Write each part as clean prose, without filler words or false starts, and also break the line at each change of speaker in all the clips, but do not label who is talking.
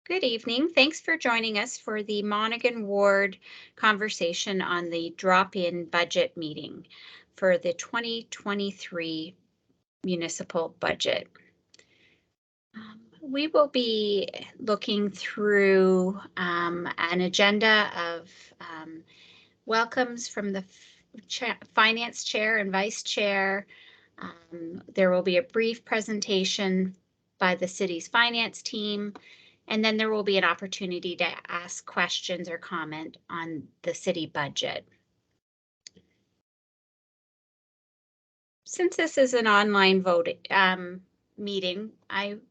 Good evening. Thanks for joining us for the Monaghan Ward conversation on the drop-in budget meeting for the 2023 municipal budget. We will be looking through an agenda of welcomes from the finance chair and vice chair. There will be a brief presentation by the city's finance team, and then there will be an opportunity to ask questions or comment on the city budget. Since this is an online vote meeting,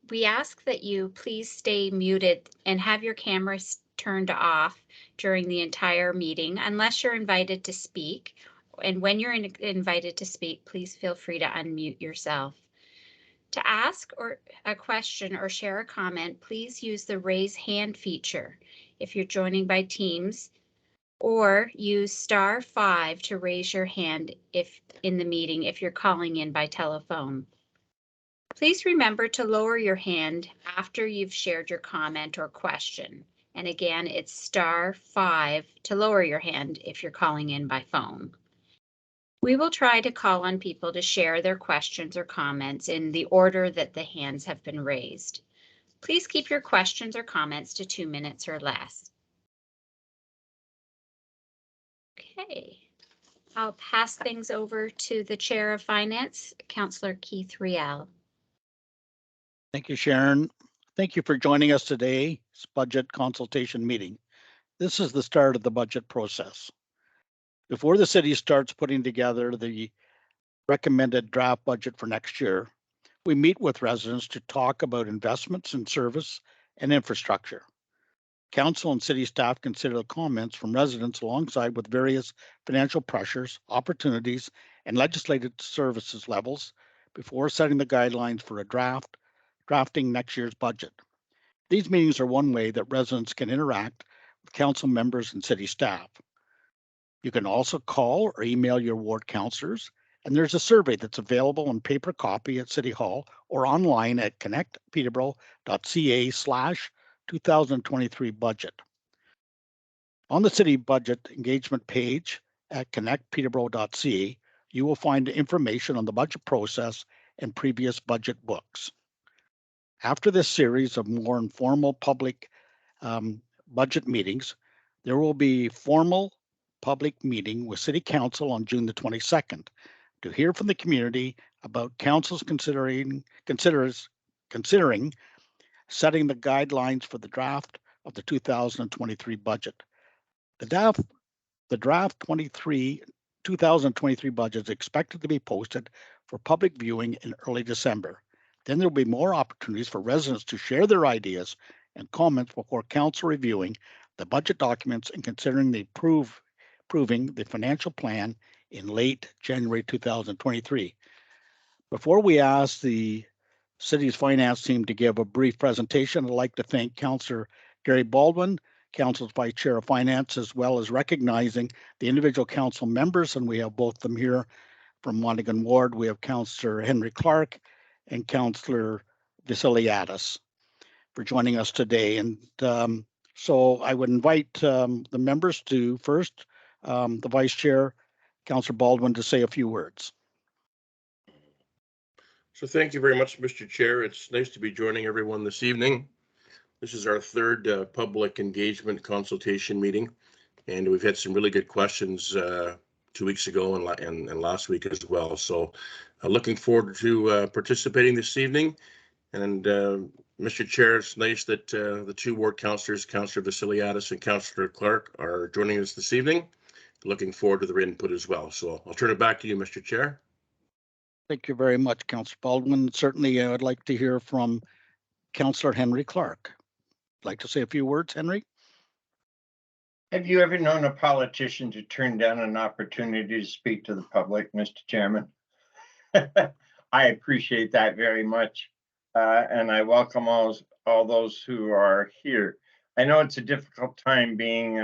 we ask that you please stay muted and have your cameras turned off during the entire meeting unless you're invited to speak. And when you're invited to speak, please feel free to unmute yourself. To ask a question or share a comment, please use the raise hand feature if you're joining by Teams, or use *5 to raise your hand if in the meeting if you're calling in by telephone. Please remember to lower your hand after you've shared your comment or question. And again, it's *5 to lower your hand if you're calling in by phone. We will try to call on people to share their questions or comments in the order that the hands have been raised. Please keep your questions or comments to 2 minutes or less. Okay, I'll pass things over to the Chair of Finance, Councillor Keith Riel.
Thank you, Sharon. Thank you for joining us today's budget consultation meeting. This is the start of the budget process. Before the city starts putting together the recommended draft budget for next year, we meet with residents to talk about investments in service and infrastructure. Council and city staff consider the comments from residents alongside with various financial pressures, opportunities, and legislative services levels before setting the guidelines for drafting next year's budget. These meetings are one way that residents can interact with council members and city staff. You can also call or email your ward councillors, and there's a survey that's available in paper copy at City Hall or online at connectpeterborough.ca/2023 budget. On the city budget engagement page at connectpeterborough.ca, you will find information on the budget process and previous budget books. After this series of more informal public budget meetings, there will be formal public meeting with City Council on June the 22nd to hear from the community about council's considering setting the guidelines for the draft of the 2023 budget. The draft 2023 budget is expected to be posted for public viewing in early December. Then there will be more opportunities for residents to share their ideas and comments before council reviewing the budget documents and considering the approving the financial plan in late January 2023. Before we ask the city's finance team to give a brief presentation, I'd like to thank Councillor Gary Baldwin, Council's Vice Chair of Finance, as well as recognizing the individual council members, and we have both of them here from Monaghan Ward. We have Councillor Henry Clark and Councillor Vasiliadis for joining us today. And so I would invite the members to first, the Vice Chair, Councillor Baldwin, to say a few words.
So thank you very much, Mr. Chair. It's nice to be joining everyone this evening. This is our third public engagement consultation meeting, and we've had some really good questions 2 weeks ago and last week as well. So looking forward to participating this evening. And Mr. Chair, it's nice that the two ward councillors, Councillor Vasiliadis and Councillor Clark, are joining us this evening. Looking forward to their input as well. So I'll turn it back to you, Mr. Chair.
Thank you very much, Councillor Baldwin. Certainly, I'd like to hear from Councillor Henry Clark. Like to say a few words, Henry?
Have you ever known a politician to turn down an opportunity to speak to the public, Mr. Chairman? I appreciate that very much, and I welcome all those who are here. I know it's a difficult time being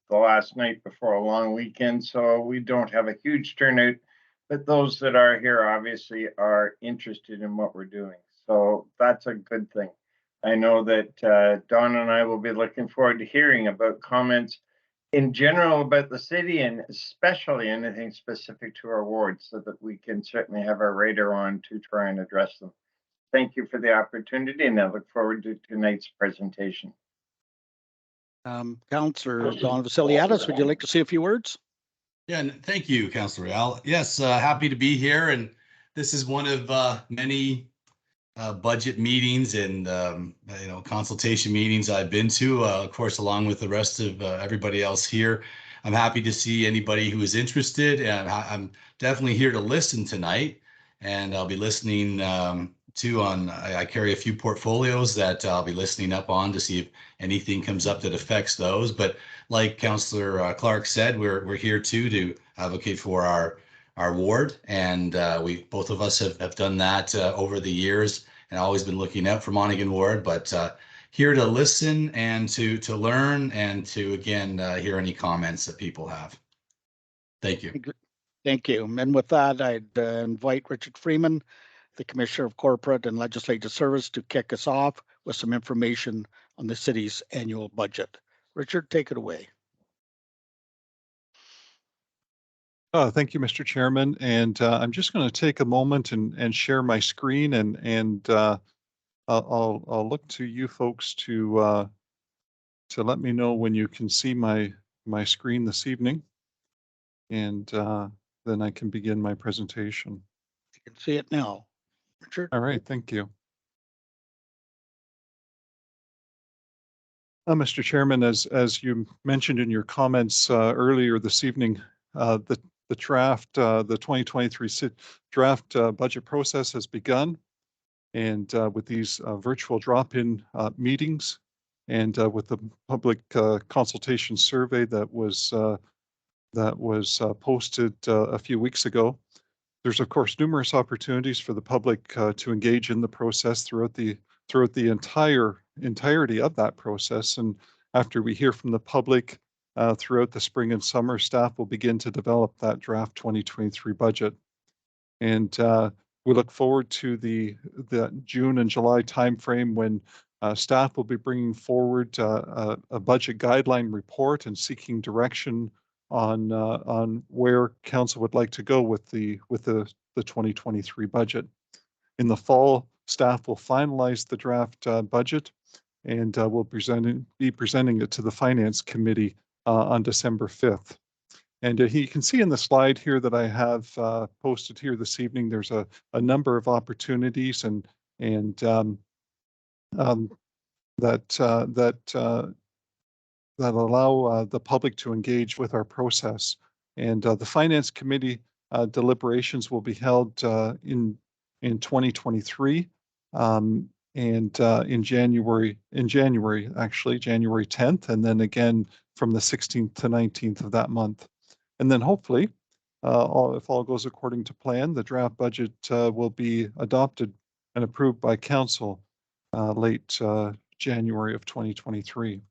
the last night before a long weekend, so we don't have a huge turnout, but those that are here obviously are interested in what we're doing. So that's a good thing. I know that Don and I will be looking forward to hearing about comments in general about the city and especially anything specific to our ward so that we can certainly have our radar on to try and address them. Thank you for the opportunity and I look forward to tonight's presentation.
Councillor Don Vasiliadis, would you like to say a few words?
Yeah, and thank you, Councillor Real. Yes, happy to be here. And this is one of many budget meetings and consultation meetings I've been to, of course, along with the rest of everybody else here. I'm happy to see anybody who is interested, and I'm definitely here to listen tonight. And I'll be listening I carry a few portfolios that I'll be listening up on to see if anything comes up that affects those. But like Councillor Clark said, we're here too to advocate for our ward, and we both of us have done that over the years, and always been looking out for Monaghan Ward. But here to listen and to learn and to again hear any comments that people have. Thank you.
Thank you. And with that, I'd invite Richard Freeman, the Commissioner of Corporate and Legislative Service, to kick us off with some information on the city's annual budget. Richard, take it away.
Thank you, Mr. Chairman. And I'm just going to take a moment and share my screen, and I'll look to you folks to let me know when you can see my screen this evening, and then I can begin my presentation.
You can see it now, Richard.
All right, thank you. Mr. Chairman, as you mentioned in your comments earlier this evening, the draft, the 2023 draft budget process has begun, and with these virtual drop-in meetings, and with the public consultation survey that was posted a few weeks ago, there's of course numerous opportunities for the public to engage in the process throughout the entirety of that process. And after we hear from the public throughout the spring and summer, staff will begin to develop that draft 2023 budget. And we look forward to the June and July timeframe when staff will be bringing forward a budget guideline report and seeking direction on where council would like to go with the 2023 budget. In the fall, staff will finalize the draft budget, and we'll be presenting it to the Finance Committee on December 5th. And you can see in the slide here that I have posted here this evening, there's a number of opportunities that allow the public to engage with our process. And the Finance Committee deliberations will be held in 2023 and in January, actually, January 10th, and then again from the 16th to 19th of that month. And then hopefully, if all goes according to plan, the draft budget will be adopted and approved by council late January of 2023.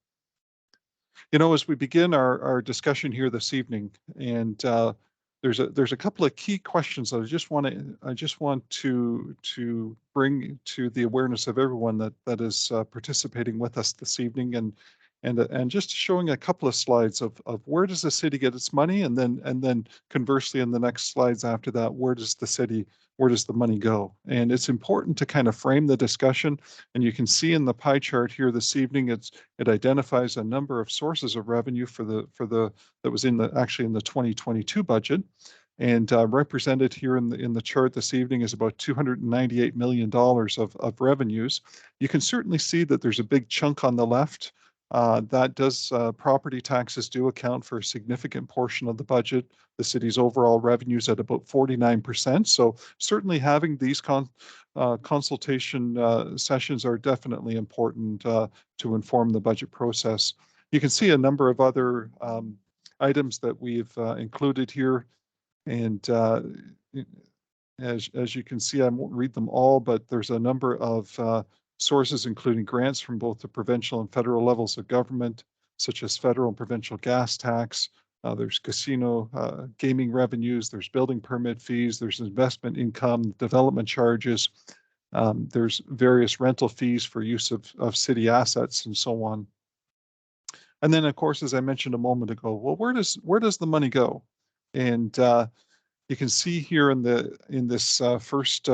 You know, as we begin our discussion here this evening, and there's a couple of key questions that I just want to bring to the awareness of everyone that is participating with us this evening, and just showing a couple of slides of where does the city get its money, and then conversely in the next slides after that, where does the money go? And it's important to kind of frame the discussion. And you can see in the pie chart here this evening, it identifies a number of sources of revenue that was actually in the 2022 budget. And represented here in the chart this evening is about $298 million of revenues. You can certainly see that there's a big chunk on the left. Property taxes do account for a significant portion of the budget. The city's overall revenues at about 49%. So certainly having these consultation sessions are definitely important to inform the budget process. You can see a number of other items that we've included here. And as you can see, I won't read them all, but there's a number of sources, including grants from both the provincial and federal levels of government, such as federal and provincial gas tax. There's casino gaming revenues, there's building permit fees, there's investment income, development charges, There's various rental fees for use of city assets and so on. And then, of course, as I mentioned a moment ago, well, where does the money go? And you can see here in this first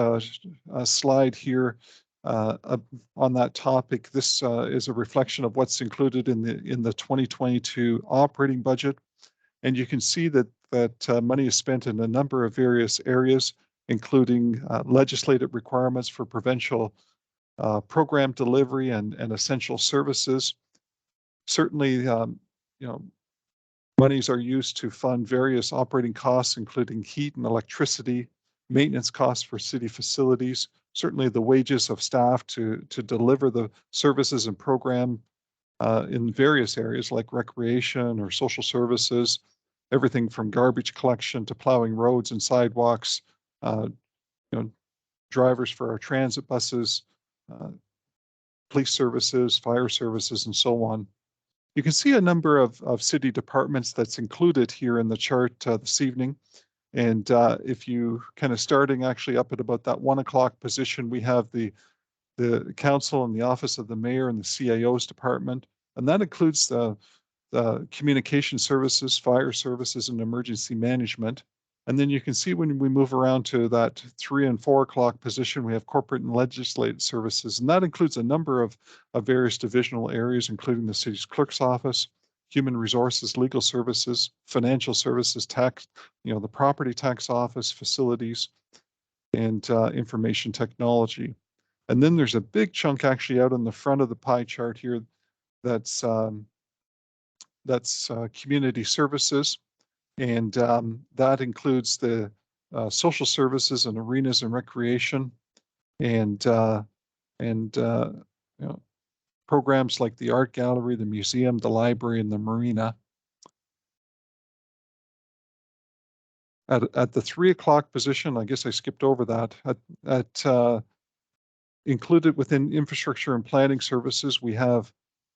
slide here on that topic. This is a reflection of what's included in the 2022 operating budget, and you can see that money is spent in a number of various areas, including legislative requirements for provincial program delivery and essential services. Certainly, monies are used to fund various operating costs, including heat and electricity, maintenance costs for city facilities, certainly the wages of staff to deliver the services and program in various areas like recreation or social services, everything from garbage collection to plowing roads and sidewalks, drivers for our transit buses, police services, fire services, and so on. You can see a number of city departments that's included here in the chart this evening. And if you kind of starting actually up at about that 1 o'clock position, we have the council and the office of the mayor and the CAO's department. And that includes the communication services, fire services, and emergency management. And then you can see when we move around to that 3 and 4 o'clock position, we have corporate and legislative services. And that includes a number of various divisional areas, including the city's clerk's office, human resources, legal services, financial services, tax, the property tax office, facilities, and information technology. And then there's a big chunk actually out in the front of the pie chart here that's community services. And that includes the social services and arenas and recreation, and programs like the art gallery, the museum, the library, and the marina. At the 3 o'clock position, I guess I skipped over that. Included within infrastructure and planning services, we have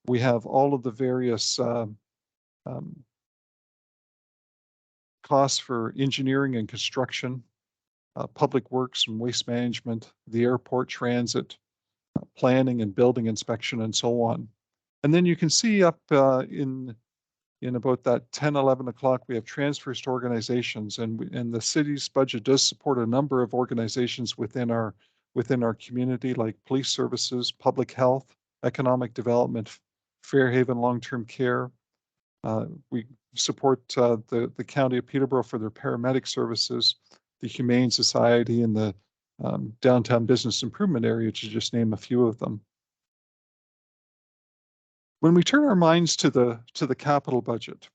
all of the various costs for engineering and construction, public works and waste management, the airport transit, planning and building inspection, and so on. And then you can see up in about that 10, 11 o'clock, we have transfers to organizations, and the city's budget does support a number of organizations within our community, like police services, public health, economic development, Fairhaven long-term care. We support the county of Peterborough for their paramedic services, the Humane Society, and the downtown business improvement area, to just name a few of them. When we turn our minds to the capital budget,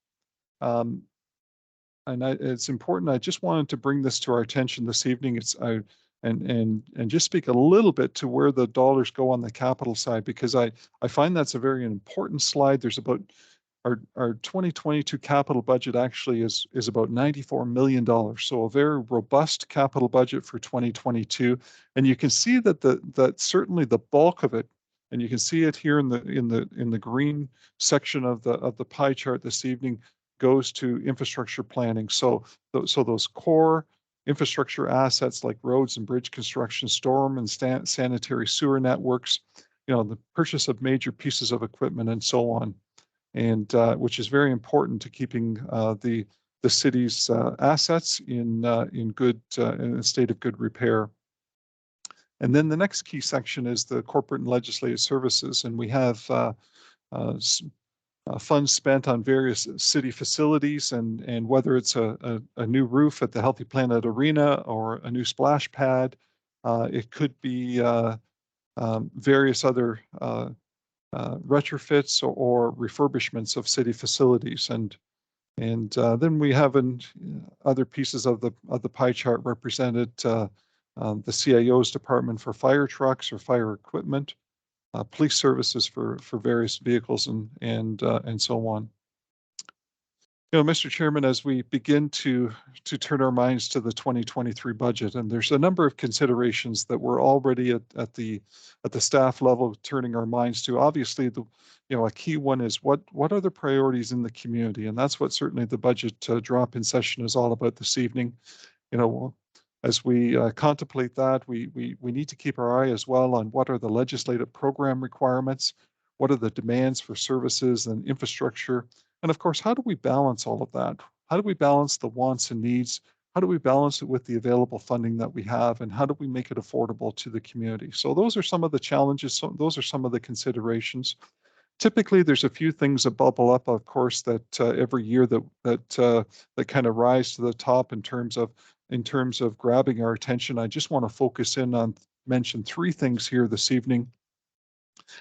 and it's important, I just wanted to bring this to our attention this evening. And just speak a little bit to where the dollars go on the capital side, because I find that's a very important slide. There's about our 2022 capital budget actually is about $94 million. So a very robust capital budget for 2022. And you can see that certainly the bulk of it, and you can see it here in the green section of the pie chart this evening, goes to infrastructure planning. So those core infrastructure assets like roads and bridge construction, storm and sanitary sewer networks, the purchase of major pieces of equipment, and so on, and which is very important to keeping the city's assets in a state of good repair. And then the next key section is the corporate and legislative services, and we have funds spent on various city facilities, and whether it's a new roof at the Healthy Planet Arena or a new splash pad, it could be various other retrofits or refurbishments of city facilities, and then we have in other pieces of the pie chart represented the CAO's department for fire trucks or fire equipment, police services for various vehicles, and so on. Mr. Chairman, as we begin to turn our minds to the 2023 budget, and there's a number of considerations that we're already at the staff level turning our minds to. Obviously, a key one is what are the priorities in the community, and that's what certainly the budget drop-in session is all about this evening. as we contemplate that, we need to keep our eye as well on what are the legislative program requirements, what are the demands for services and infrastructure, and of course, how do we balance all of that? How do we balance the wants and needs? How do we balance it with the available funding that we have, and how do we make it affordable to the community? So those are some of the challenges. So those are some of the considerations. Typically, there's a few things that bubble up, of course, that every year that kind of rise to the top in terms of grabbing our attention. I just want to focus in on mention three things here this evening.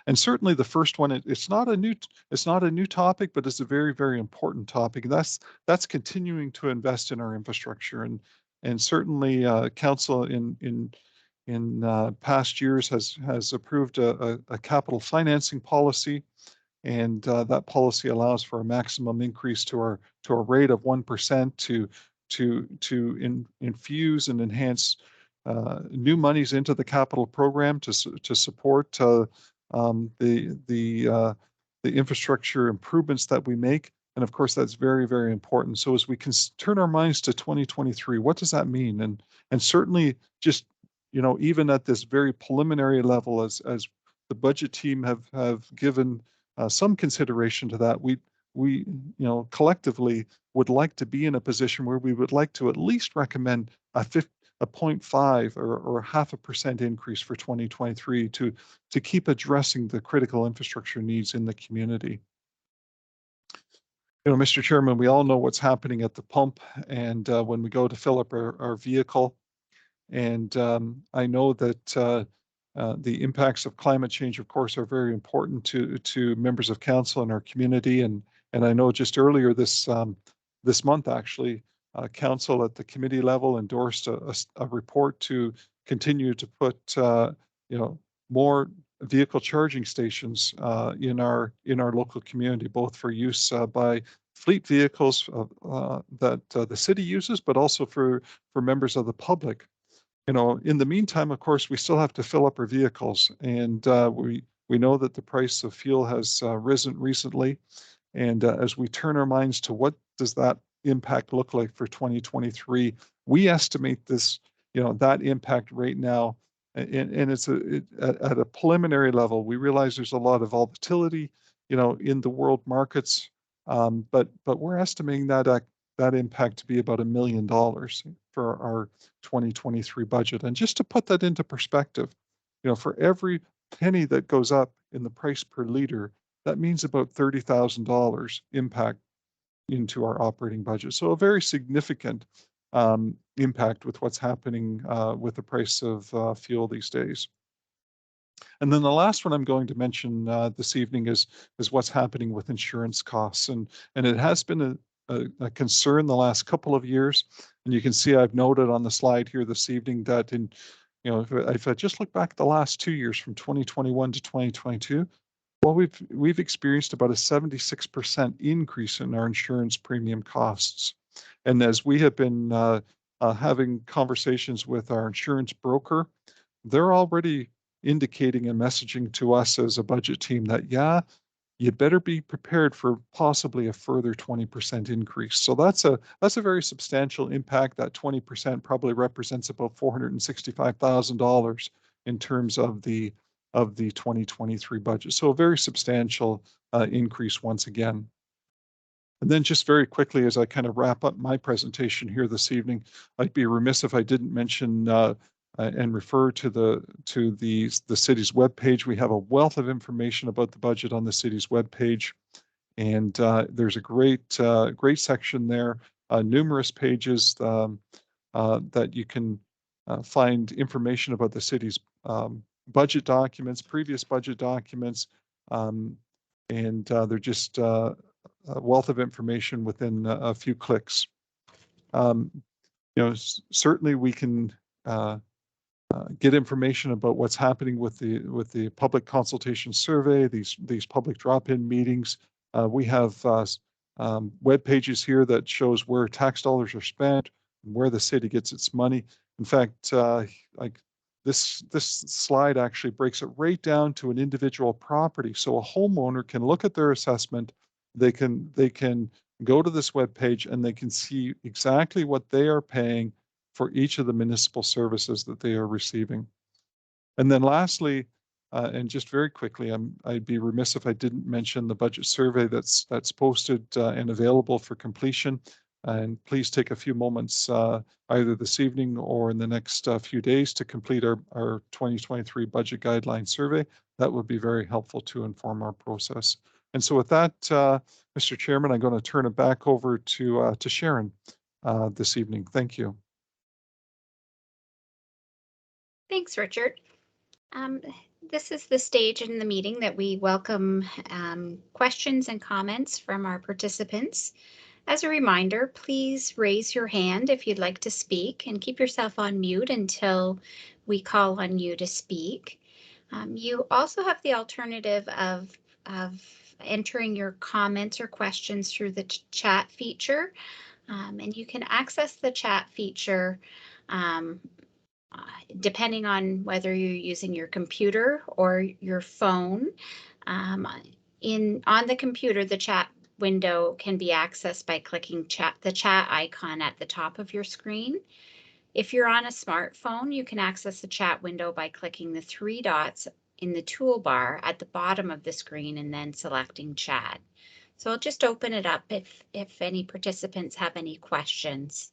And certainly the first one, it's not a new topic, but it's a very, very important topic. And that's continuing to invest in our infrastructure. And certainly council in past years has approved a capital financing policy. And that policy allows for a maximum increase to our rate of 1% to infuse and enhance new monies into the capital program to support the infrastructure improvements that we make. And of course, that's very, very important. So as we can turn our minds to 2023, what does that mean? And certainly just, even at this very preliminary level, as the budget team have given some consideration to that, we collectively would like to be in a position where we would like to at least recommend a 0.5 or 0.5% increase for 2023 to keep addressing the critical infrastructure needs in the community. Mr. Chairman, we all know what's happening at the pump, and when we go to fill up our vehicle, and I know that the impacts of climate change, of course, are very important to members of council and our community. And I know just earlier this month, actually, council at the committee level endorsed a report to continue to put more vehicle charging stations in our local community, both for use by fleet vehicles that the city uses, but also for members of the public. In the meantime, of course, we still have to fill up our vehicles, and we know that the price of fuel has risen recently. And as we turn our minds to what does that impact look like for 2023, we estimate this, that impact right now, and it's at a preliminary level. We realize there's a lot of volatility, in the world markets, but we're estimating that impact to be about $1 million for our 2023 budget. And just to put that into perspective, for every penny that goes up in the price per liter, that means about $30,000 impact into our operating budget. So a very significant impact with what's happening with the price of fuel these days. And then the last one I'm going to mention this evening is what's happening with insurance costs. And it has been a concern the last couple of years. And you can see I've noted on the slide here this evening that if I just look back the last 2 years from 2021 to 2022, well, we've experienced about a 76% increase in our insurance premium costs. And as we have been having conversations with our insurance broker, they're already indicating and messaging to us as a budget team that, you better be prepared for possibly a further 20% increase. So that's a very substantial impact. That 20% probably represents about $465,000 in terms of the 2023 budget. So a very substantial increase once again. And then just very quickly, as I kind of wrap up my presentation here this evening, I'd be remiss if I didn't mention and refer to the city's webpage. We have a wealth of information about the budget on the city's webpage, and there's a great section there, numerous pages that you can find information about the city's budget documents, previous budget documents, and they're just a wealth of information within a few clicks. Certainly we can get information about what's happening with the public consultation survey, these public drop-in meetings. We have web pages here that shows where tax dollars are spent and where the city gets its money. In fact, like this slide actually breaks it right down to an individual property. So a homeowner can look at their assessment. They can go to this web page and they can see exactly what they are paying for each of the municipal services that they are receiving. And then lastly, and just very quickly, I'd be remiss if I didn't mention the budget survey that's posted and available for completion. And please take a few moments either this evening or in the next few days to complete our 2023 budget guideline survey. That would be very helpful to inform our process. And so with that, Mr. Chairman, I'm going to turn it back over to Sharon this evening. Thank you.
Thanks, Richard. This is the stage in the meeting that we welcome questions and comments from our participants. As a reminder, please raise your hand if you'd like to speak and keep yourself on mute until we call on you to speak. You also have the alternative of entering your comments or questions through the chat feature, and you can access the chat feature depending on whether you're using your computer or your phone. On the computer, the chat window can be accessed by clicking the chat icon at the top of your screen. If you're on a smartphone, you can access the chat window by clicking the 3 dots in the toolbar at the bottom of the screen and then selecting chat. So I'll just open it up if any participants have any questions.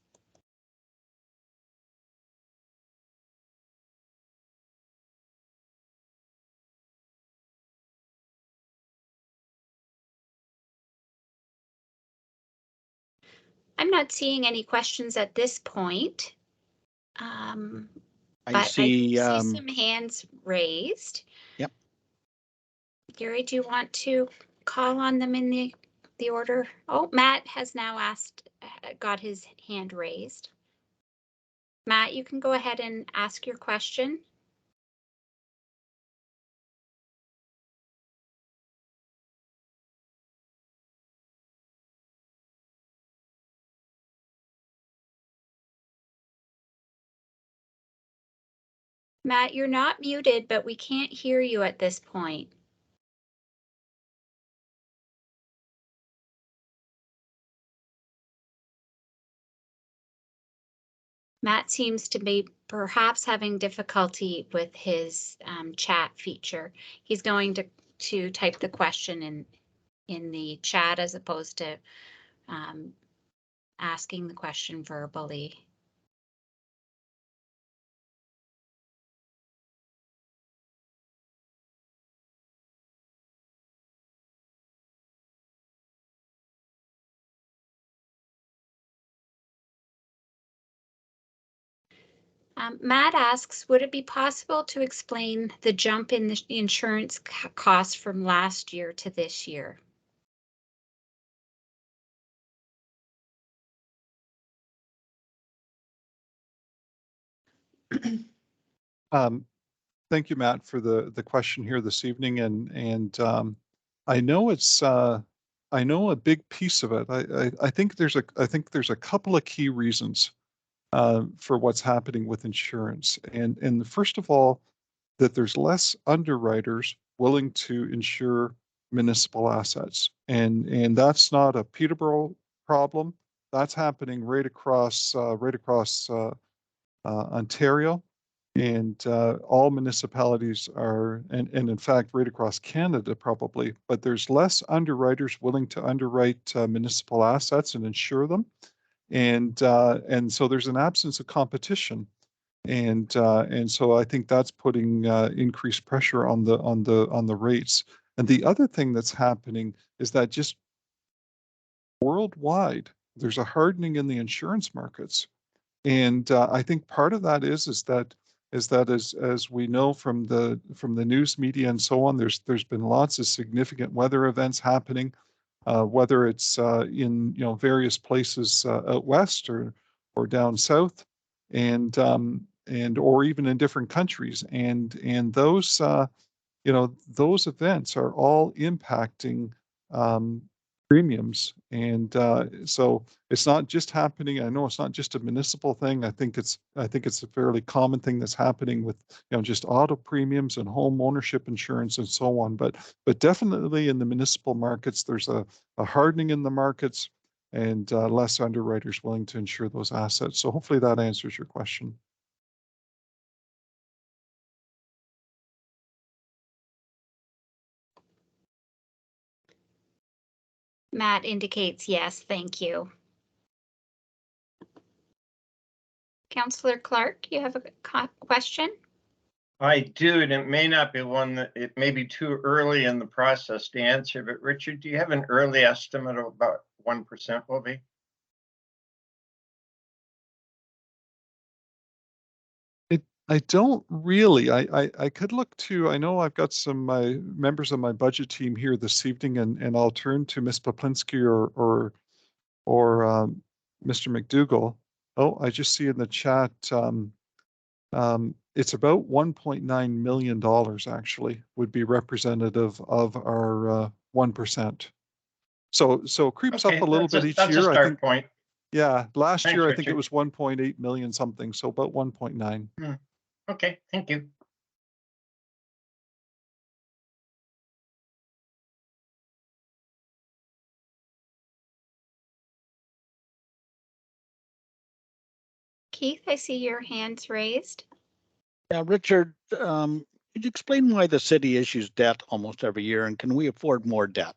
I'm not seeing any questions at this point.
I see
some hands raised.
Yep.
Gary, do you want to call on them in the order? Oh, Matt has now got his hand raised. Matt, you can go ahead and ask your question. Matt, you're not muted, but we can't hear you at this point. Matt seems to be perhaps having difficulty with his chat feature. He's going to type the question in the chat as opposed to asking the question verbally. Matt asks, would it be possible to explain the jump in the insurance costs from last year to this year?
Thank you, Matt, for the question here this evening, and I know it's I know a big piece of it. I think there's a couple of key reasons for what's happening with insurance, and first of all, that there's less underwriters willing to insure municipal assets, and that's not a Peterborough problem. That's happening right across Ontario, and all municipalities are, and in fact, right across Canada probably, but there's less underwriters willing to underwrite municipal assets and insure them. And so there's an absence of competition. And so I think that's putting increased pressure on the rates. And the other thing that's happening is that just worldwide, there's a hardening in the insurance markets. And I think part of that is that as we know from the news media and so on, there's been lots of significant weather events happening, whether it's in various places out west or down south, and or even in different countries, and those those events are all impacting premiums. And so it's not just happening. I know it's not just a municipal thing. I think it's a fairly common thing that's happening with just auto premiums and home ownership insurance and so on. But definitely in the municipal markets, there's a hardening in the markets. less underwriters willing to insure those assets. So hopefully that answers your question.
Matt indicates yes, thank you. Councillor Clark, you have a question?
I do, and it may not be one that it may be too early in the process to answer, but Richard, do you have an early estimate of about 1% will be?
I don't really. I could look to, I know I've got some members of my budget team here this evening, and I'll turn to Ms. Poplinski or Mr. McDougall. Oh, I just see in the chat, it's about $1.9 million actually would be representative of our 1%. So it creeps up a little bit each
That's
year.
a
I think,
start point.
yeah, last
Thanks,
year I think it
Richard.
was 1.8 million something, so about 1.9.
Okay, thank you.
Keith, I see your hands raised.
Yeah, Richard, could you explain why the city issues debt almost every year, and can we afford more debt?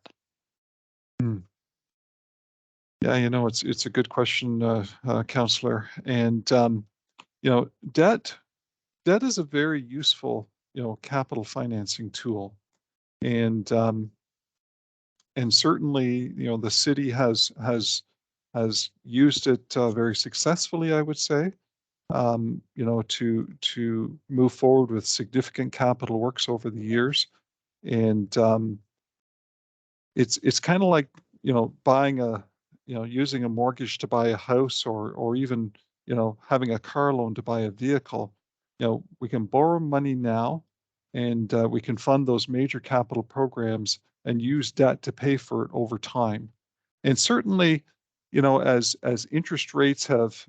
Yeah, it's a good question, Councillor. And debt is a very useful capital financing tool, and certainly the city has used it very successfully, I would say. To move forward with significant capital works over the years, and it's kind of like buying using a mortgage to buy a house, or even having a car loan to buy a vehicle. We can borrow money now, and we can fund those major capital programs and use debt to pay for it over time. And certainly, as interest rates have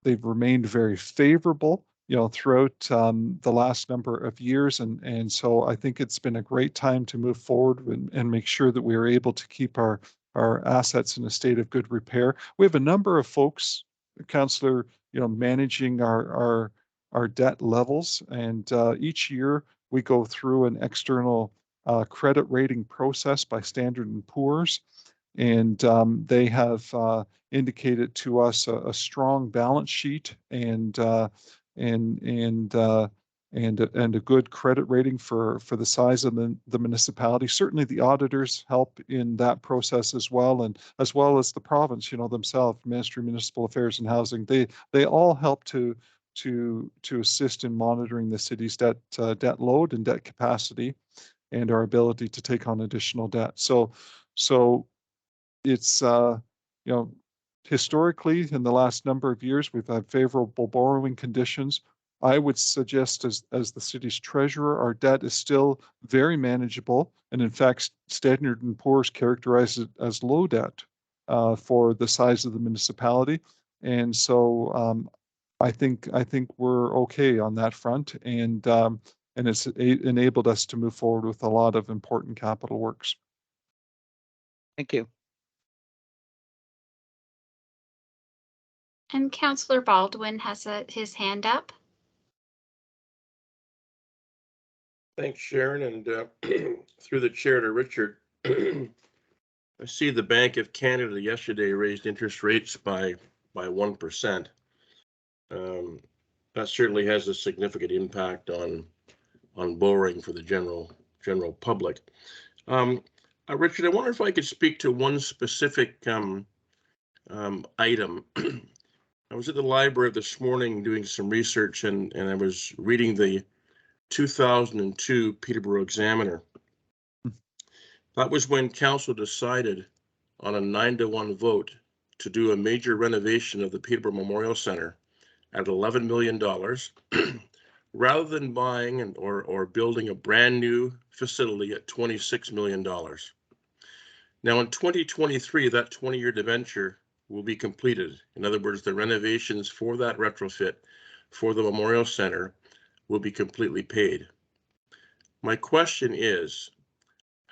they've remained very favorable, throughout the last number of years, and so I think it's been a great time to move forward and make sure that we are able to keep our assets in a state of good repair. We have a number of folks, Councillor, managing our debt levels, and each year we go through an external credit rating process by Standard & Poor's, and they have indicated to us a strong balance sheet and a good credit rating for the size of the municipality. Certainly, the auditors help in that process as well, and as well as the province, themselves, Ministry of Municipal Affairs and Housing. They all help to assist in monitoring the city's debt load and debt capacity, and our ability to take on additional debt. So it's historically, in the last number of years, we've had favorable borrowing conditions. I would suggest, as the city's treasurer, our debt is still very manageable, and in fact, Standard & Poor's characterizes it as low debt for the size of the municipality. And so I think we're okay on that front, and it's enabled us to move forward with a lot of important capital works.
Thank you.
And Councillor Baldwin has his hand up.
Thanks, Sharon, and through the chair to Richard. I see the Bank of Canada yesterday raised interest rates by 1%. That certainly has a significant impact on borrowing for the general public. Richard, I wonder if I could speak to one specific item. I was at the library this morning doing some research, and I was reading the 2002 Peterborough Examiner. That was when council decided on a 9-to-1 vote to do a major renovation of the Peterborough Memorial Centre at $11 million, rather than buying or building a brand new facility at $26 million. Now in 2023, that 20-year debenture will be completed. In other words, the renovations for that retrofit for the Memorial Centre will be completely paid. My question is,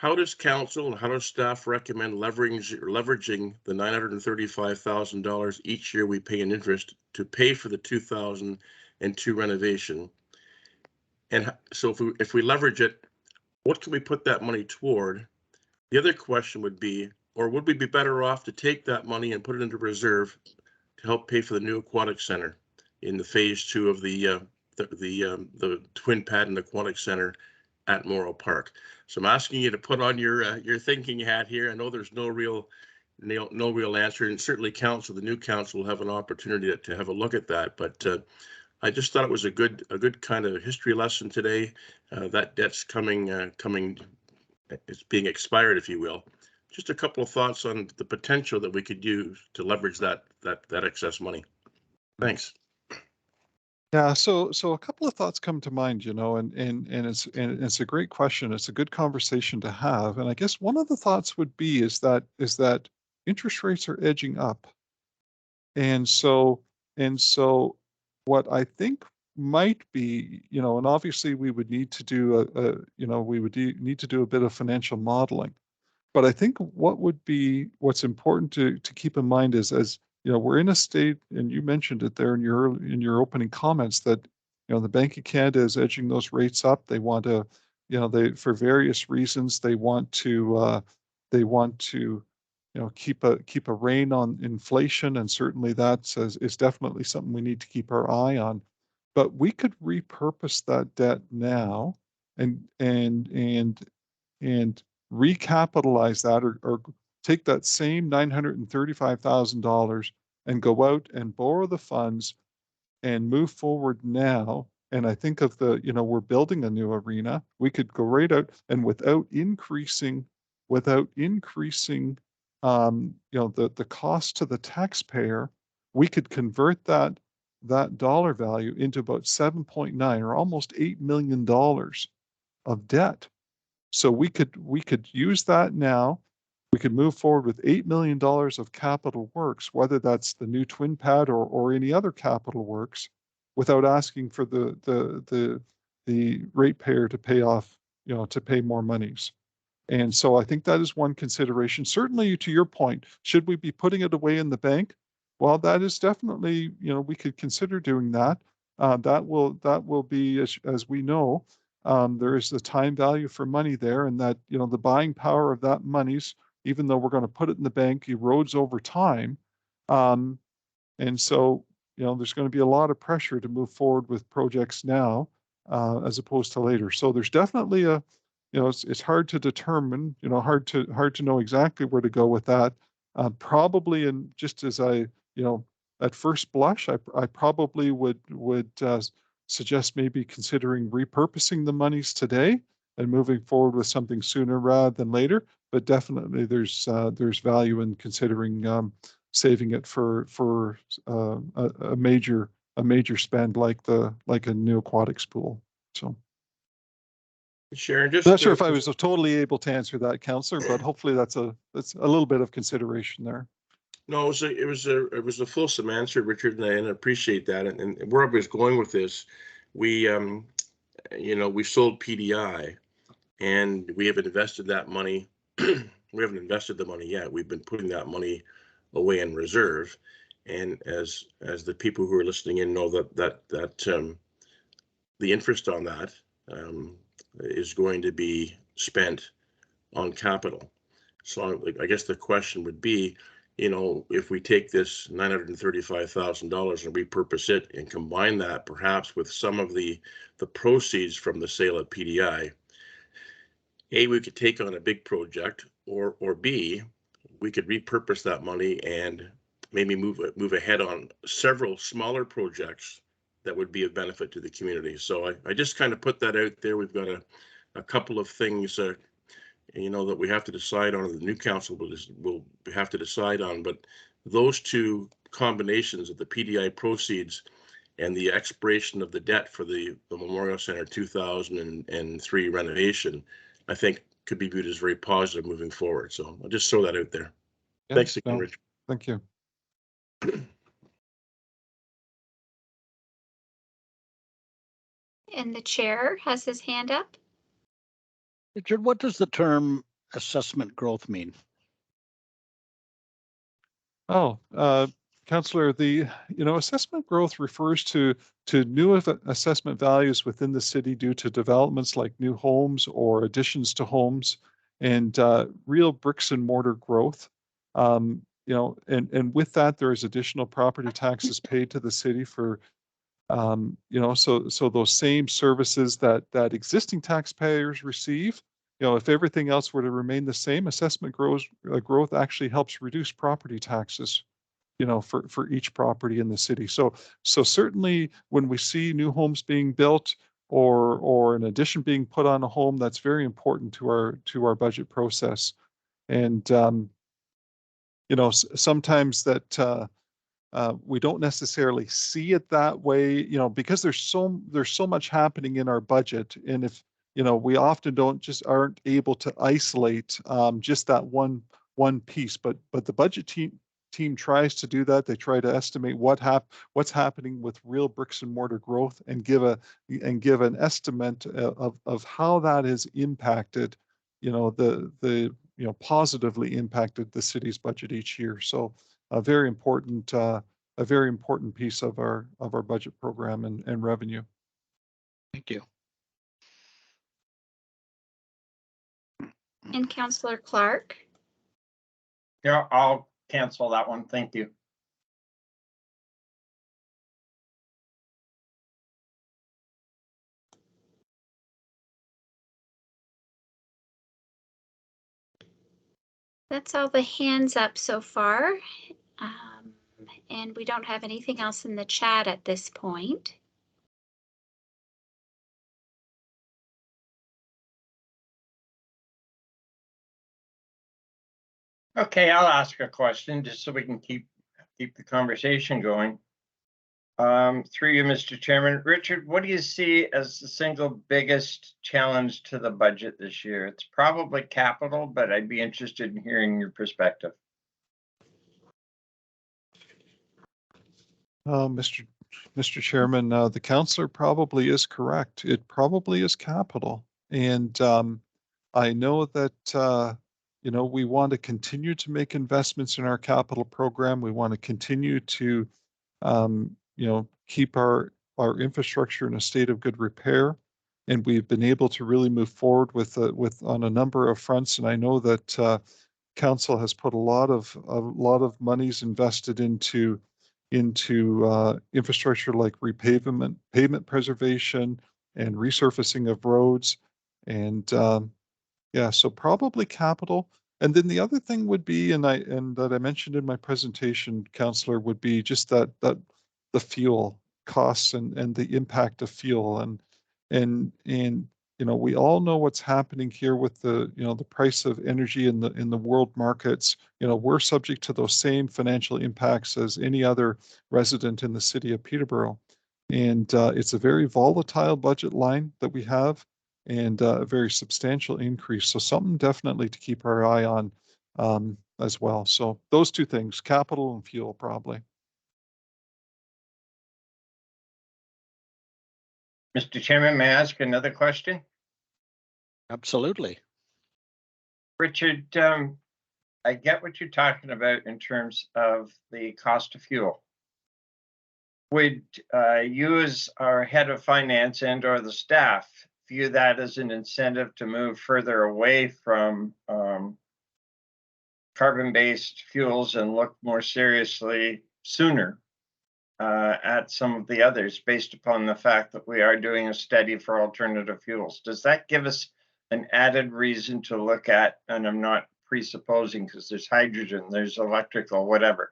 How does council and how does staff recommend leveraging the $935,000 each year we pay in interest to pay for the 2002 renovation? And so if we leverage it, what can we put that money toward? The other question would be, or would we be better off to take that money and put it into reserve to help pay for the new aquatic center in the phase 2 of the twin pad and aquatic center at Morrow Park? So I'm asking you to put on your thinking hat here. I know there's no real answer, and certainly the new council will have an opportunity to have a look at that. But I just thought it was a good kind of history lesson today. That debt's coming, it's being expired, if you will. Just a couple of thoughts on the potential that we could use to leverage that excess money. Thanks.
Yeah, so a couple of thoughts come to mind, you know, and it's a great question. It's a good conversation to have. And I guess one of the thoughts would be is that interest rates are edging up. And so what I think might be, you know, and obviously we would need to do need to do a bit of financial modeling. But I think what's important to keep in mind is, as you know, we're in a state, and you mentioned it there in your opening comments, that you know the Bank of Canada is edging those rates up. They want to, you know, for various reasons they want to you know keep a rein on inflation, and certainly that is definitely something we need to keep our eye on. But we could repurpose that debt now and recapitalize that, or take that same $935,000 and go out and borrow the funds and move forward now. And I think of the, you know, we're building a new arena. We could go right out and without increasing, you know, the cost to the taxpayer, we could convert that dollar value into about 7.9 or almost $8 million of debt. So we could use that now. We could move forward with $8 million of capital works, whether that's the new twin pad or any other capital works, without asking for the ratepayer to pay off, you know, to pay more monies. And so I think that is one consideration. Certainly, to your point, should we be putting it away in the bank? Well, that is definitely, you know, we could consider doing that. That will be, as we know, there is the time value for money there, and that, you know, the buying power of that money's, even though we're going to put it in the bank, erodes over time. And so, you know, there's going to be a lot of pressure to move forward with projects now, as opposed to later. So there's definitely you know, it's hard to determine, you know, hard to know exactly where to go with that. Probably, and just as you know, at first blush, I probably would suggest maybe considering repurposing the monies today and moving forward with something sooner rather than later. But definitely there's value in considering saving it for a major spend like a new aquatics pool. So
Sharon, just
not sure if I was totally able to answer that, Councillor, but hopefully that's a little bit of consideration there.
No, it was a fulsome answer, Richard, and I appreciate that. And where I was going with this, we you know, we sold PDI, and we haven't invested that money. We haven't invested the money yet. We've been putting that money away in reserve, and as the people who are listening in know, that the interest on that is going to be spent on capital. So I guess the question would be, you know, if we take this $935,000 and repurpose it and combine that perhaps with some of the proceeds from the sale of PDI, A, we could take on a big project, or B, we could repurpose that money and maybe move ahead on several smaller projects that would be of benefit to the community. So I just kind of put that out there. We've got a couple of things you know, that we have to decide on, the new council will have to decide on, but those two combinations of the PDI proceeds and the expiration of the debt for the Memorial Center 2003 renovation, I think could be viewed as very positive moving forward. So I'll just throw that out there.
Yeah,
Thanks again,
no,
Richard.
thank you.
And the chair has his hand up.
Richard, what does the term assessment growth mean?
Oh, Councillor, the assessment growth refers to new assessment values within the city due to developments like new homes or additions to homes and real bricks and mortar growth. And with that, there is additional property taxes paid to the city for so those same services that existing taxpayers receive. If everything else were to remain the same, assessment growth actually helps reduce property taxes, for each property in the city. So certainly when we see new homes being built or an addition being put on a home, that's very important to our budget process. And sometimes that we don't necessarily see it that way, because there's so much happening in our budget. And if, we often aren't able to isolate just that one piece, but the budget team tries to do that. They try to estimate what's happening with real bricks and mortar growth and give an estimate of how that has impacted, positively impacted the city's budget each year. So a very important piece of our budget program and revenue.
Thank you.
And Councillor Clark?
Yeah, I'll cancel that one. Thank you.
That's all the hands up so far. And we don't have anything else in the chat at this point.
Okay, I'll ask a question just so we can keep the conversation going. Through you, Mr. Chairman. Richard, what do you see as the single biggest challenge to the budget this year? It's probably capital, but I'd be interested in hearing your perspective.
Mr. Chairman, the councillor probably is correct. It probably is capital. And I know that, we want to continue to make investments in our capital program. We want to continue to, keep our infrastructure in a state of good repair. And we've been able to really move forward with on a number of fronts. And I know that council has put a lot of monies invested into infrastructure like repavement, pavement preservation, and resurfacing of roads. And so probably capital. And then the other thing would be, and that I mentioned in my presentation, Councillor, would be just that the fuel costs and the impact of fuel. And we all know what's happening here with the price of energy in the world markets. We're subject to those same financial impacts as any other resident in the city of Peterborough. And it's a very volatile budget line that we have, and a very substantial increase. So something definitely to keep our eye on as well. So those two things, capital and fuel, probably.
Mr. Chairman, may I ask another question?
Absolutely.
Richard, I get what you're talking about in terms of the cost of fuel. Would you as our head of finance and or the staff view that as an incentive to move further away from carbon-based fuels and look more seriously sooner at some of the others based upon the fact that we are doing a study for alternative fuels? Does that give us an added reason to look at, and I'm not presupposing because there's hydrogen, there's electrical, whatever.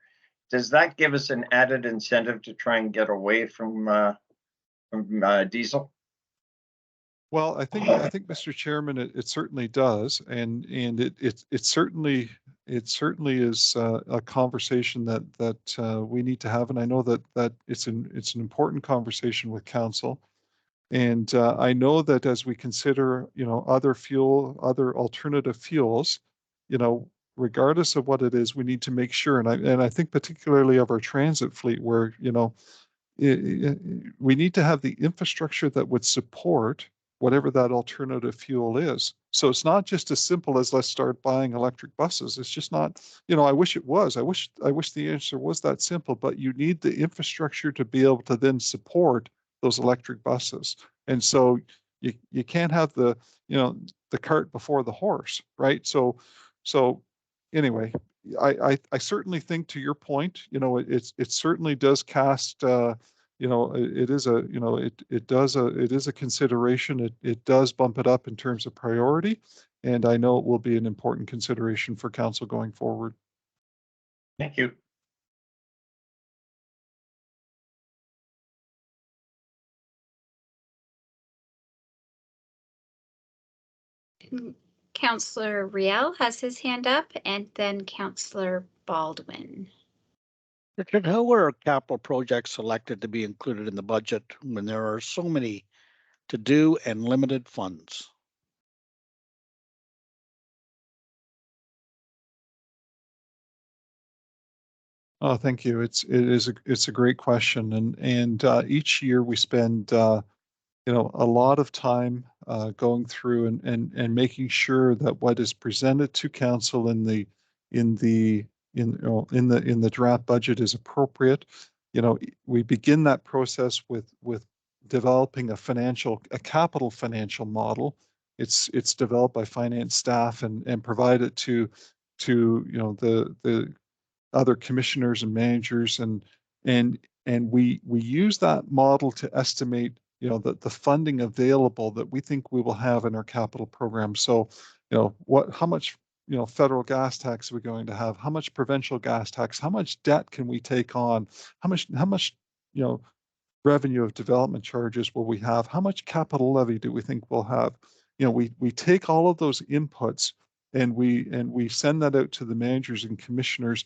Does that give us an added incentive to try and get away from diesel?
Well, I think, Mr. Chairman, it certainly does, and it certainly is a conversation that we need to have, and I know that it's an important conversation with council, and I know that as we consider other alternative fuels, regardless of what it is, we need to make sure, and I think particularly of our transit fleet, where we need to have the infrastructure that would support whatever that alternative fuel is. So it's not just as simple as let's start buying electric buses. It's just not, you know, I wish it was. I wish the answer was that simple, but you need the infrastructure to be able to then support those electric buses. And so you can't have the, you know, the cart before the horse, right? So anyway, I certainly think, to your point, you know, it certainly does cast you know, it is a, you know, it is a consideration. It does bump it up in terms of priority, and I know it will be an important consideration for council going forward.
Thank you.
Councillor Riel has his hand up, and then Councillor Baldwin.
Richard, how were capital projects selected to be included in the budget when there are so many to do and limited funds?
Oh, thank you. It's a great question, and each year we spend you know, a lot of time going through and making sure that what is presented to council in the in the draft budget is appropriate. You know, we begin that process with developing a capital financial model. It's developed by finance staff and provided to you know the other commissioners and managers, and we use that model to estimate, you know, the funding available that we think we will have in our capital program. So, you know, how much, you know, federal gas tax are we going to have? How much provincial gas tax? How much debt can we take on? How much, you know, revenue of development charges will we have? How much capital levy do we think we'll have? You know, we take all of those inputs and we send that out to the managers and commissioners.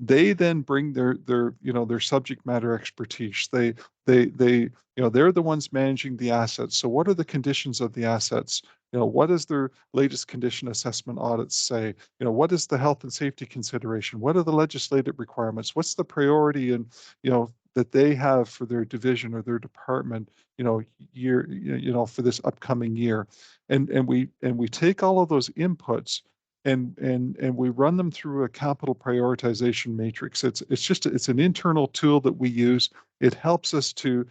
They then bring their you know, their subject matter expertise. They you know, they're the ones managing the assets. So what are the conditions of the assets? You know, what does their latest condition assessment audits say? You know, what is the health and safety consideration? What are the legislative requirements? What's the priority and, you know, that they have for their division or their department, you know, you know, for this upcoming year. And we take all of those inputs and we run them through a capital prioritization matrix. It's an internal tool that we use. It helps us to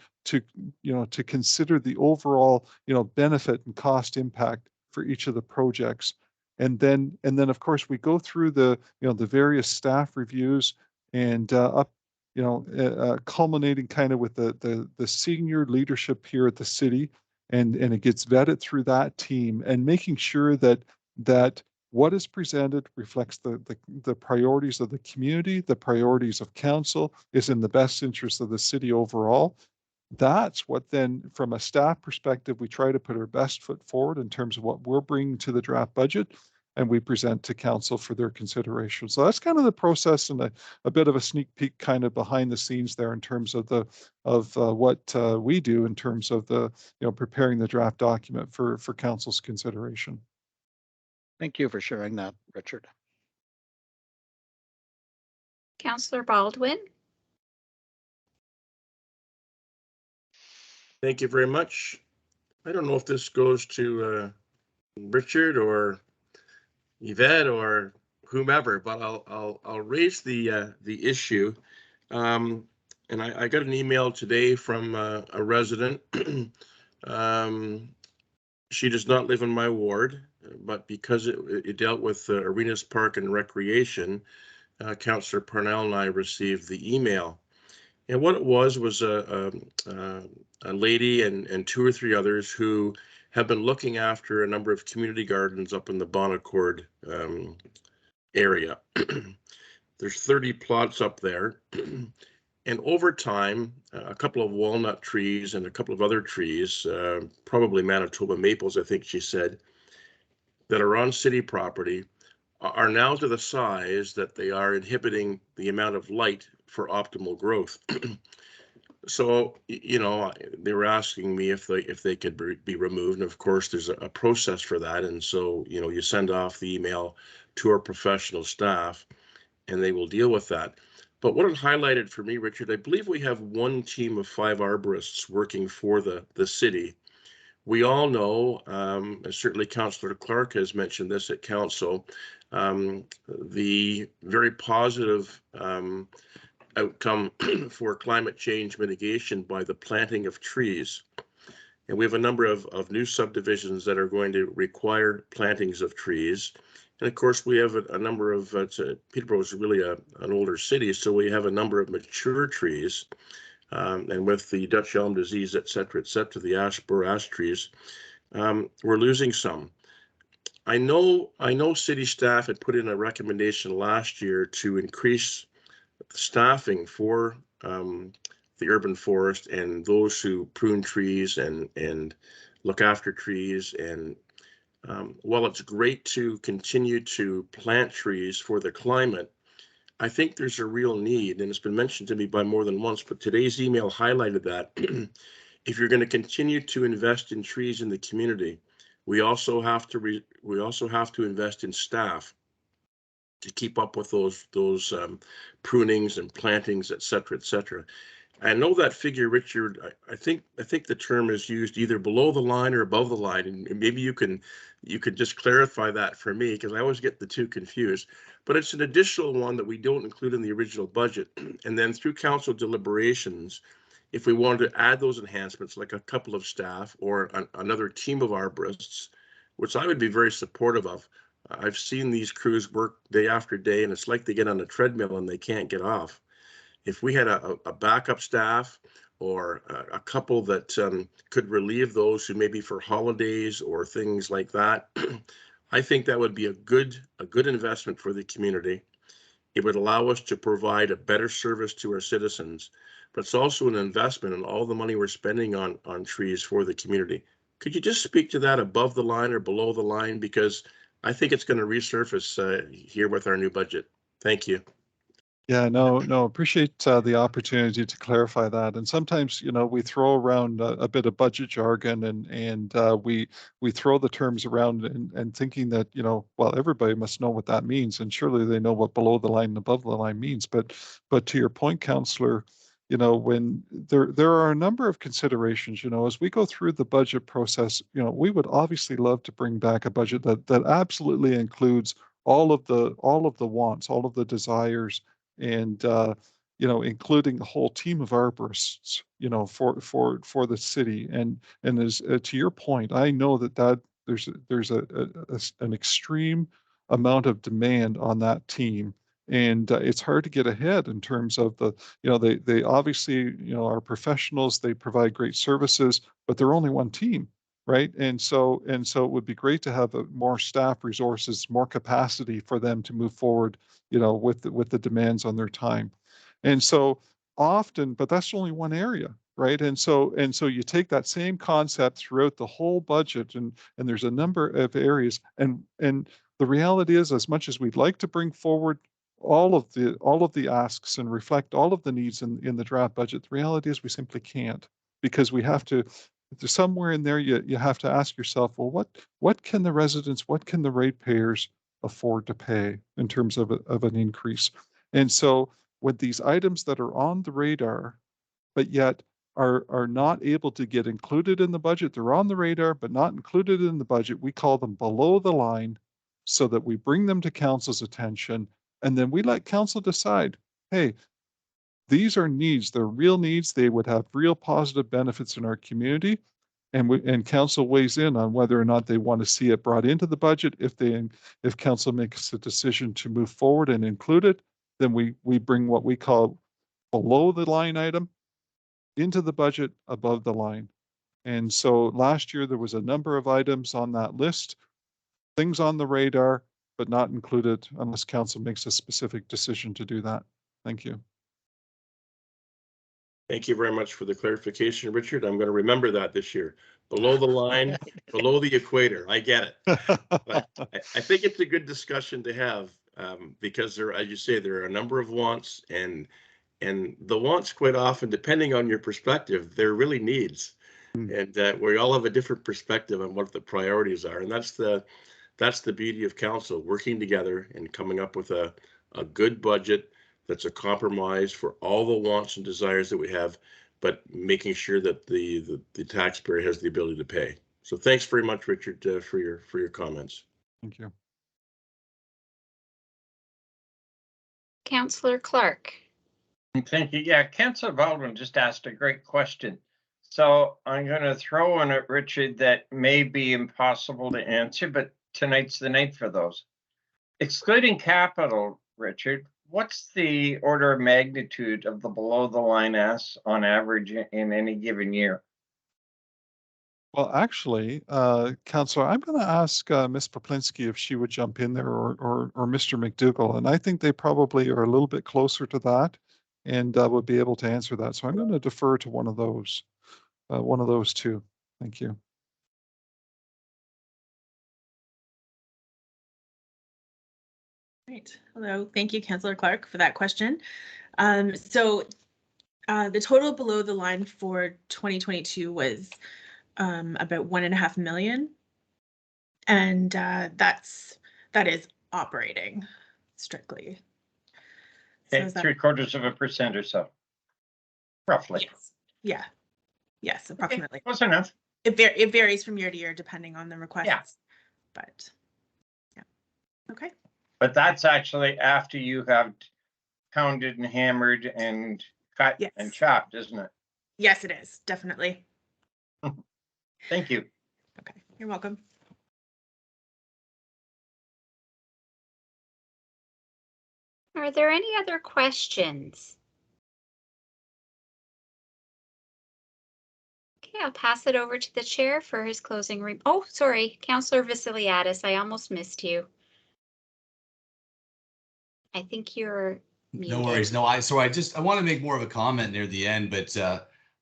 you know, to consider the overall, you know, benefit and cost impact for each of the projects. And then of course we go through the, you know, the various staff reviews and up, you know, culminating kind of with the senior leadership here at the city, and it gets vetted through that team, and making sure that what is presented reflects the priorities of the community, the priorities of council, is in the best interest of the city overall. That's what then, from a staff perspective, we try to put our best foot forward in terms of what we're bringing to the draft budget, and we present to council for their consideration. So that's kind of the process, and a bit of a sneak peek kind of behind the scenes there in terms of what we do in terms of the, you know, preparing the draft document for council's consideration.
Thank you for sharing that, Richard.
Councillor Baldwin.
Thank you very much. I don't know if this goes to Richard or Yvette or whomever, but I'll raise the issue. And I got an email today from a resident. She does not live in my ward, but because it dealt with Arenas Park and Recreation, Councillor Parnell and I received the email. And what it was a lady and two or three others who have been looking after a number of community gardens up in the Monaghan area. There's 30 plots up there. And over time, a couple of walnut trees and a couple of other trees, probably Manitoba maples, I think she said, that are on city property are now to the size that they are inhibiting the amount of light for optimal growth. So, you know, they were asking me if they could be removed. And of course, there's a process for that. And so, you know, you send off the email to our professional staff and they will deal with that. But what it highlighted for me, Richard, I believe we have one team of 5 arborists working for the city, we all know, and certainly Councillor Clark has mentioned this at council, the very positive outcome for climate change mitigation by the planting of trees. And we have a number of new subdivisions that are going to require plantings of trees. And of course, we have a number of, Peterborough is really an older city, so we have a number of mature trees. And with the Dutch elm disease, et cetera, the ash trees, we're losing some. I know city staff had put in a recommendation last year to increase staffing for the urban forest and those who prune trees and look after trees. And while it's great to continue to plant trees for the climate, I think there's a real need, and it's been mentioned to me by more than once, but today's email highlighted that. If you're going to continue to invest in trees in the community, we also have to invest in staff to keep up with those prunings and plantings, et cetera. I know that figure, Richard. I think the term is used either below the line or above the line, and maybe you could just clarify that for me, because I always get the two confused. But it's an additional one that we don't include in the original budget, and then through council deliberations, if we wanted to add those enhancements, like a couple of staff or another team of arborists, which I would be very supportive of. I've seen these crews work day after day, and it's like they get on a treadmill and they can't get off. If we had a backup staff or a couple that could relieve those who maybe for holidays or things like that, I think that would be a good investment for the community. It would allow us to provide a better service to our citizens, but it's also an investment in all the money we're spending on trees for the community. Could you just speak to that above the line or below the line? Because I think it's going to resurface here with our new budget. Thank you.
Yeah, no, appreciate the opportunity to clarify that. And sometimes, we throw around a bit of budget jargon and we throw the terms around and thinking that, well, everybody must know what that means. And surely they know what below the line and above the line means. But to your point, Councillor, when there are a number of considerations, as we go through the budget process, we would obviously love to bring back a budget that absolutely includes all of the wants, all of the desires, and including the whole team of arborists, for the city. And as to your point, I know that there's an extreme amount of demand on that team, and it's hard to get ahead in terms of they obviously are professionals, they provide great services, but they're only one team. Right. And so it would be great to have more staff resources, more capacity for them to move forward, with the demands on their time. And so often, but that's only one area, right? And so you take that same concept throughout the whole budget, and there's a number of areas. And the reality is, as much as we'd like to bring forward all of the asks and reflect all of the needs in the draft budget, the reality is we simply can't, because we have to. Somewhere in there, you have to ask yourself, well, what can the residents, what can the ratepayers afford to pay in terms of an increase? And so with these items that are on the radar, but yet are not able to get included in the budget, they're on the radar, but not included in the budget, we call them below the line, so that we bring them to council's attention, and then we let council decide, hey, these are needs, they're real needs, they would have real positive benefits in our community. And council weighs in on whether or not they want to see it brought into the budget. If council makes a decision to move forward and include it, then we bring what we call below the line item into the budget, above the line. And so last year there was a number of items on that list, things on the radar, but not included unless council makes a specific decision to do that. Thank you.
Thank you very much for the clarification, Richard. I'm going to remember that this year. Below the line, below the equator. I get it. But I think it's a good discussion to have, because there, as you say, there are a number of wants, and the wants quite often, depending on your perspective, they're really needs. And we all have a different perspective on what the priorities are. And that's the beauty of council, working together and coming up with a good budget that's a compromise for all the wants and desires that we have, but making sure that the taxpayer has the ability to pay. So thanks very much, Richard, for your comments.
Thank you.
Councillor Clark.
Thank you. Yeah, Councillor Baldwin just asked a great question. So I'm going to throw one at Richard that may be impossible to answer, but tonight's the night for those. Excluding capital, Richard, what's the order of magnitude of the below the line S on average in any given year?
Well, actually, Councillor, I'm going to ask Ms. Poplinski if she would jump in there, or Mr. McDougall, and I think they probably are a little bit closer to that and would be able to answer that. So I'm going to defer to one of those two. Thank you.
Great. Hello. Thank you, Councillor Clark, for that question. The total below the line for 2022 was about $1.5 million. And that is operating strictly. So
Okay,
is that,
0.75% or so, roughly.
yes. Yeah. Yes, approximately.
Okay, close enough.
It varies from year to year depending on the requests.
Yeah.
But yeah. Okay.
But that's actually after you have pounded and hammered and cut
Yes.
and chopped, isn't it?
Yes, it is. Definitely.
Thank you.
Okay. You're welcome.
Are there any other questions? Okay, I'll pass it over to the chair for his closing oh, sorry, Councillor Vasiliadis, I almost missed you. I think you're muted.
No worries. No, I want to make more of a comment near the end, but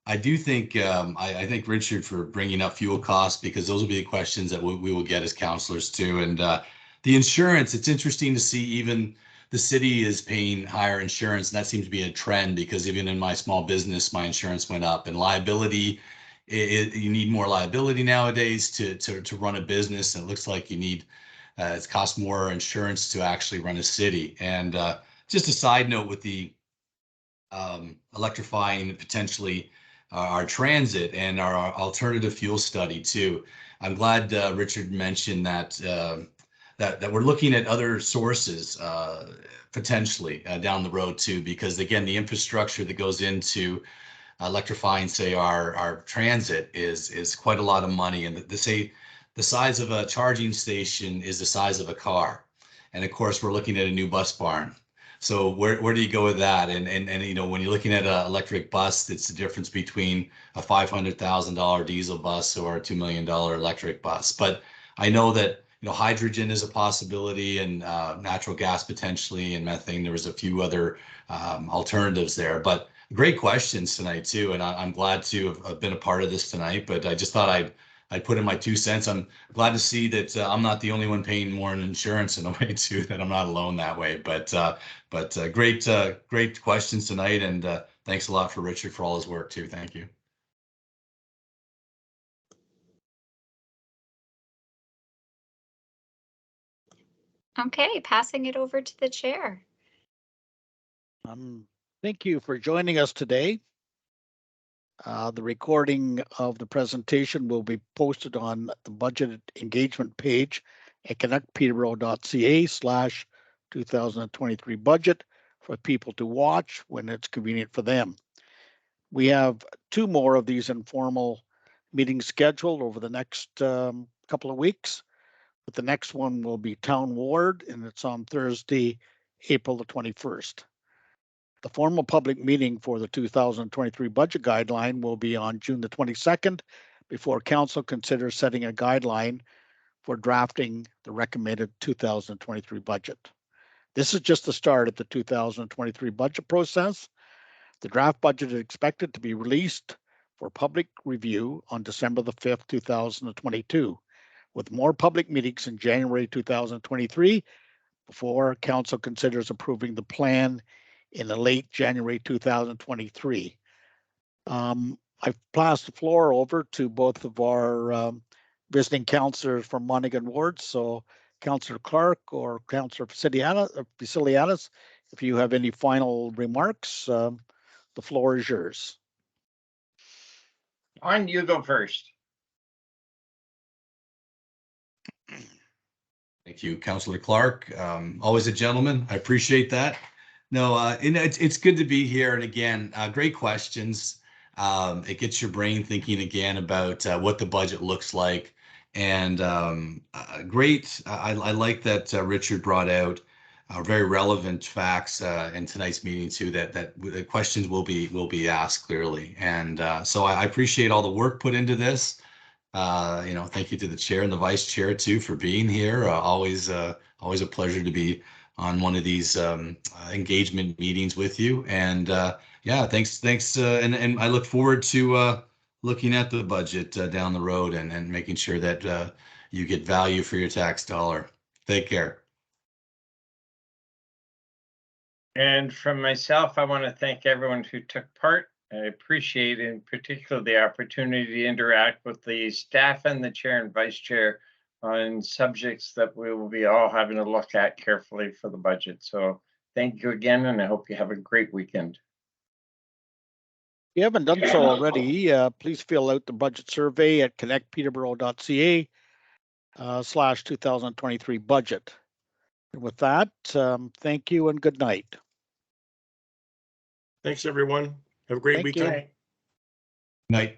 I do think I thank Richard for bringing up fuel costs, because those will be the questions that we will get as councillors too. And the insurance, it's interesting to see even the city is paying higher insurance, and that seems to be a trend, because even in my small business, my insurance went up. And liability, you need more liability nowadays to run a business, and it looks like you need it's cost more insurance to actually run a city. And just a side note with the electrifying potentially our transit and our alternative fuel study too. I'm glad Richard mentioned that that we're looking at other sources potentially down the road too, because again, the infrastructure that goes into electrifying, say, our transit is quite a lot of money. And they say the size of a charging station is the size of a car. And of course, we're looking at a new bus barn. So where do you go with that? And you know, when you're looking at an electric bus, it's the difference between a $500,000 diesel bus or a $2 million electric bus. But I know that, you know, hydrogen is a possibility, and natural gas potentially, and methane. There was a few other alternatives there. But great questions tonight too, and I'm glad to have been a part of this tonight. But I just thought I'd put in my 2 cents. I'm glad to see that I'm not the only one paying more in insurance in a way too, that I'm not alone that way. But great questions tonight, and thanks a lot for Richard for all his work too. Thank you.
Okay, passing it over to the chair.
Thank you for joining us today. The recording of the presentation will be posted on the budget engagement page at connectpeterborough.ca/2023 budget for people to watch when it's convenient for them. We have 2 more of these informal meetings scheduled over the next couple of weeks. But the next one will be Town Ward, and it's on Thursday, April the 21st. The formal public meeting for the 2023 budget guideline will be on June the 22nd, before council considers setting a guideline for drafting the recommended 2023 budget. This is just the start of the 2023 budget process. The draft budget is expected to be released for public review on December the 5th, 2022, with more public meetings in January 2023 before council considers approving the plan in the late January 2023. I've passed the floor over to both of our visiting councillors from Monaghan Ward. So Councillor Clark or Councillor Vasiliadis, if you have any final remarks, the floor is yours.
On, you go first.
Thank you, Councillor Clark. Always a gentleman. I appreciate that. No, it's good to be here. And again, great questions. It gets your brain thinking again about what the budget looks like. And great. I like that Richard brought out very relevant facts in tonight's meeting too. That the questions will be asked clearly. And so I appreciate all the work put into this. Thank you to the chair and the vice chair too for being here. Always a pleasure to be on one of these engagement meetings with you. And yeah, thanks. And I look forward to looking at the budget down the road and making sure that you get value for your tax dollar. Take care.
And from myself, I want to thank everyone who took part. I appreciate in particular the opportunity to interact with the staff and the chair and vice chair on subjects that we will be all having to look at carefully for the budget. So thank you again, and I hope you have a great weekend.
If you haven't done so already, please fill out the budget survey at connectpeterborough.ca /2023 budget. And with that, thank you and good night.
Thanks, everyone. Have a great
Thank you.
weekend.
Night.